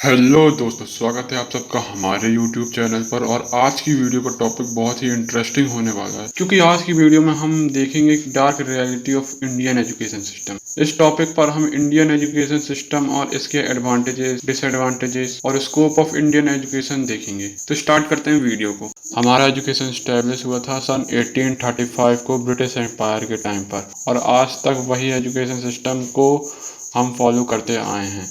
Hello दोस्तों, स्वागत है आप सबका हमारे YouTube चैनल पर। और आज की वीडियो का टॉपिक बहुत ही इंटरेस्टिंग होने वाला है, क्योंकि आज की वीडियो में हम देखेंगे dark reality of Indian education system. इस टॉपिक पर हम इंडियन एजुकेशन सिस्टम और इसके एडवांटेजेस, डिसएडवांटेजेस और स्कोप ऑफ इंडियन एजुकेशन देखेंगे। तो स्टार्ट करते हैं वीडियो को। हमारा एजुकेशन स्टैब्लिश हुआ था सन 1835 को ब्रिटिश एम्पायर के टाइम पर, और आज तक वही एजुकेशन सिस्टम को हम फॉलो करते आए हैं।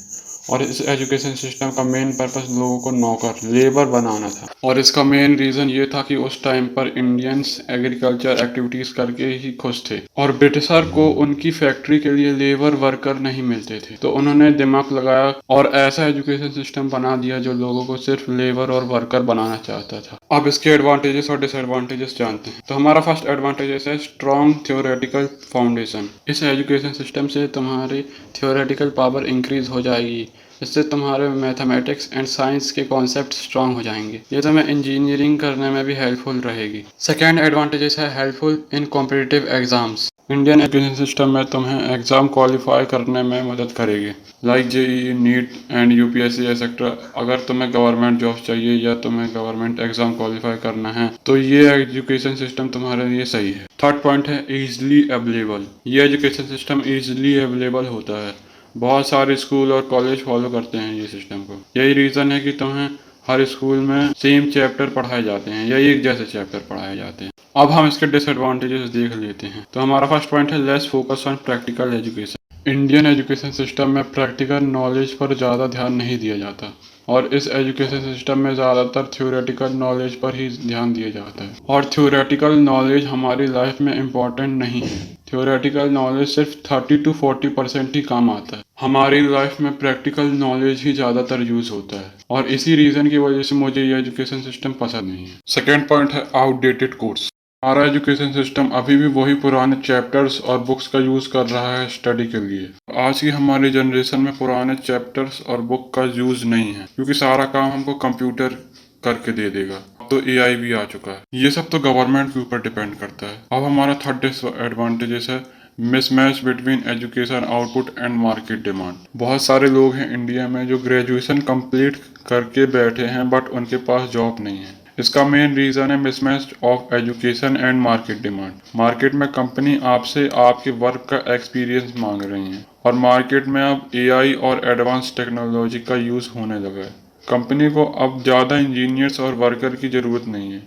और इस एजुकेशन सिस्टम का मेन पर्पस लोगों को नौकर, लेबर बनाना था। और इसका मेन रीज़न ये था कि उस टाइम पर इंडियंस एग्रीकल्चर एक्टिविटीज़ करके ही खुश थे, और ब्रिटिशर को उनकी फैक्ट्री के लिए लेबर वर्कर नहीं मिलते थे। तो उन्होंने दिमाग लगाया और ऐसा एजुकेशन सिस्टम बना दिया जो लोगों को सिर्फ लेबर और वर्कर बनाना चाहता था। अब इसके एडवांटेजेस और डिसएडवांटेजेस जानते हैं। तो हमारा फर्स्ट एडवांटेजेस है स्ट्रॉन्ग थ्योरेटिकल फाउंडेशन। इस एजुकेशन सिस्टम से तुम्हारी थ्योरेटिकल पावर इंक्रीज हो जाएगी। इससे तुम्हारे मैथमेटिक्स एंड साइंस के कॉन्सेप्ट स्ट्रांग हो जाएंगे। ये तुम्हें इंजीनियरिंग करने में भी हेल्पफुल रहेगी। सेकेंड एडवांटेजेस है helpful in competitive exams. Indian education system में तुम्हें एग्जाम क्वालिफाई करने में मदद करेगी, like JEE, neat and UPSC etcetera. अगर तुम्हें गवर्नमेंट जॉब चाहिए या तुम्हें गवर्नमेंट एग्जाम क्वालिफाई करना है तो ये एजुकेशन सिस्टम तुम्हारे लिए सही है। थर्ड पॉइंट है ईजिली अवेलेबल। ये एजुकेशन सिस्टम ईजिली अवेलेबल होता है। बहुत सारे स्कूल और कॉलेज फॉलो करते हैं ये सिस्टम को। यही रीज़न है कि तुम्हें हर स्कूल में सेम चैप्टर पढ़ाए जाते हैं या एक जैसे चैप्टर पढ़ाए जाते हैं। अब हम इसके डिसएडवांटेजेस देख लेते हैं। तो हमारा फर्स्ट पॉइंट है less focus on practical education. Indian education system में प्रैक्टिकल नॉलेज पर ज़्यादा ध्यान नहीं दिया जाता, और इस एजुकेशन सिस्टम में ज़्यादातर थ्योरेटिकल नॉलेज पर ही ध्यान दिया जाता है। और थ्योरेटिकल नॉलेज हमारी लाइफ में इम्पॉर्टेंट नहीं है। थ्योरेटिकल नॉलेज सिर्फ 30 to 40% ही काम आता है। हमारी लाइफ में प्रैक्टिकल नॉलेज ही ज़्यादातर यूज़ होता है, और इसी रीज़न की वजह से मुझे ये एजुकेशन सिस्टम पसंद नहीं है। सेकेंड पॉइंट है आउटडेटेड कोर्स। हमारा एजुकेशन सिस्टम अभी भी वही पुराने चैप्टर्स और बुक्स का यूज़ कर रहा है स्टडी के लिए। आज की हमारी जनरेशन में पुराने चैप्टर्स और बुक का यूज़ नहीं है, क्योंकि सारा काम हमको कंप्यूटर करके दे देगा। अब तो एआई भी आ चुका है। ये सब तो गवर्नमेंट के ऊपर डिपेंड करता है। अब हमारा थर्ड डिसएडवांटेजेस है mismatch between education output and market demand. बहुत सारे लोग हैं इंडिया में जो ग्रेजुएशन कंप्लीट करके बैठे हैं, बट उनके पास जॉब नहीं है। इसका मेन रीज़न है mismatch of education and market demand. Market में कंपनी आपसे आपके वर्क का एक्सपीरियंस मांग रही है, और मार्केट में अब एआई और एडवांस टेक्नोलॉजी का यूज़ होने लगा है। कंपनी को अब ज़्यादा इंजीनियर्स और वर्कर की ज़रूरत नहीं है,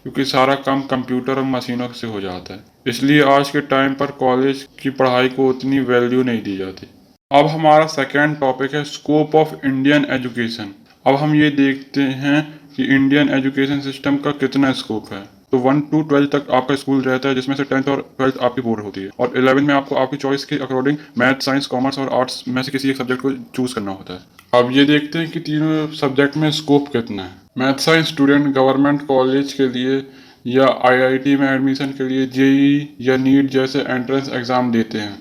क्योंकि सारा काम कंप्यूटर और मशीनों से हो जाता है। इसलिए आज के टाइम पर कॉलेज की पढ़ाई को उतनी वैल्यू नहीं दी जाती। अब हमारा सेकेंड टॉपिक है स्कोप ऑफ इंडियन एजुकेशन। अब हम ये देखते हैं कि इंडियन एजुकेशन सिस्टम का कितना स्कोप है। तो 1 to 12 तक आपका स्कूल रहता है, जिसमें से 10th और 12th आपकी बोर्ड होती है, और 11 में आपको आपकी चॉइस के अकॉर्डिंग मैथ, साइंस, कॉमर्स और आर्ट्स में से किसी एक सब्जेक्ट को चूज करना होता है। अब ये देखते हैं कि तीनों सब्जेक्ट में स्कोप कितना है। Math science student government college के लिए या आईआईटी में एडमिशन के लिए जेईई या नीट जैसे एंट्रेंस एग्ज़ाम देते हैं।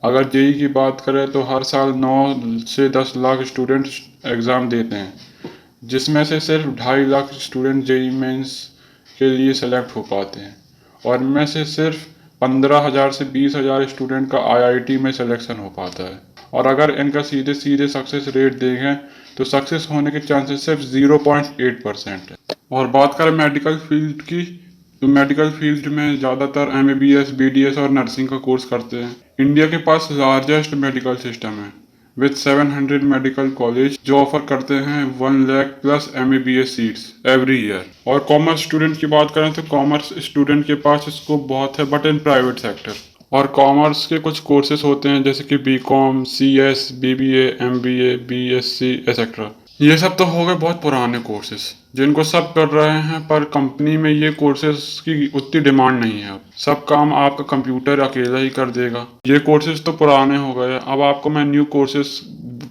अगर जेईई की बात करें तो हर साल 9 से 10 लाख स्टूडेंट्स एग्ज़ाम देते हैं, जिसमें से सिर्फ 2.5 लाख स्टूडेंट जेईई मेंस के लिए सेलेक्ट हो पाते हैं, और इनमें से सिर्फ 15,000 से 20,000 स्टूडेंट का आईआईटी में सिलेक्शन हो पाता है। और अगर इनका सीधे सीधे सक्सेस रेट देखें तो सक्सेस होने के चांसेस सिर्फ 0.8% है। और बात करें मेडिकल फील्ड की, तो मेडिकल फील्ड में ज़्यादातर एमबीबीएस, बीडीएस और नर्सिंग का कोर्स करते हैं। इंडिया के पास लार्जेस्ट मेडिकल सिस्टम है विद 700 मेडिकल कॉलेज जो ऑफर करते हैं 1 lakh plus MBBS seats every year. और कॉमर्स स्टूडेंट की बात करें तो कॉमर्स स्टूडेंट के पास स्कोप बहुत है, बट इन प्राइवेट सेक्टर। और कॉमर्स के कुछ कोर्सेज होते हैं जैसे कि BCom, CS, BBA, MBA, BSc etcetera. ये सब तो हो गए बहुत पुराने कोर्सेज जिनको सब कर रहे हैं, पर कंपनी में ये कोर्सेज की उतनी डिमांड नहीं है। अब सब काम आपका कंप्यूटर अकेला ही कर देगा। ये कोर्सेज तो पुराने हो गए। अब आपको मैं न्यू कोर्सेज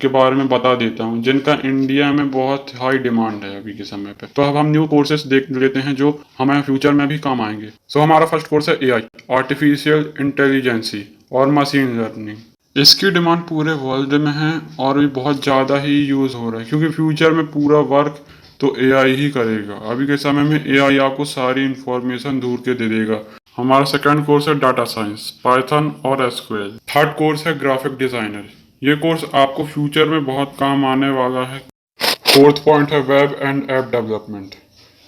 के बारे में बता देता हूँ जिनका इंडिया में बहुत हाई डिमांड है अभी के समय पे। तो अब हम न्यू कोर्सेज देख लेते हैं जो हमें फ्यूचर में भी काम आएंगे। सो हमारा फर्स्ट कोर्स है एआई, आर्टिफिशियल इंटेलिजेंसी और मशीन लर्निंग। इसकी डिमांड पूरे वर्ल्ड में है, और ये बहुत ज़्यादा ही यूज़ हो रहा है, क्योंकि फ्यूचर में पूरा वर्क तो एआई ही करेगा। अभी के समय में एआई आपको सारी इन्फॉर्मेशन ढूंढ के दे देगा। हमारा सेकंड कोर्स है डाटा साइंस, पाइथन और एसक्यूएल। थर्ड कोर्स है ग्राफिक डिज़ाइनर। ये कोर्स आपको फ्यूचर में बहुत काम आने वाला है। फोर्थ पॉइंट है वेब एंड ऐप डेवलपमेंट।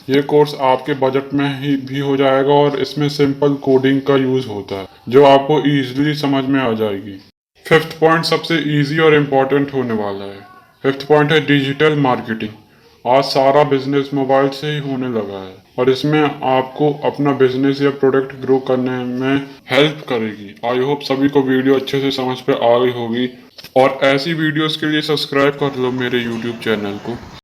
ये कोर्स आपके बजट में ही भी हो जाएगा और इसमें सिंपल कोडिंग का यूज होता है जो आपको इजीली समझ में आ जाएगी। फिफ्थ पॉइंट सबसे इजी और इम्पोर्टेंट होने वाला है। फिफ्थ पॉइंट है डिजिटल मार्केटिंग। आज सारा बिजनेस मोबाइल से ही होने लगा है और इसमें आपको अपना बिजनेस या प्रोडक्ट ग्रो करने में हेल्प करेगी। आई होप सभी को वीडियो अच्छे से समझ पे आ गई होगी और ऐसी वीडियोस के लिए सब्सक्राइब कर लो मेरे यूट्यूब चैनल को।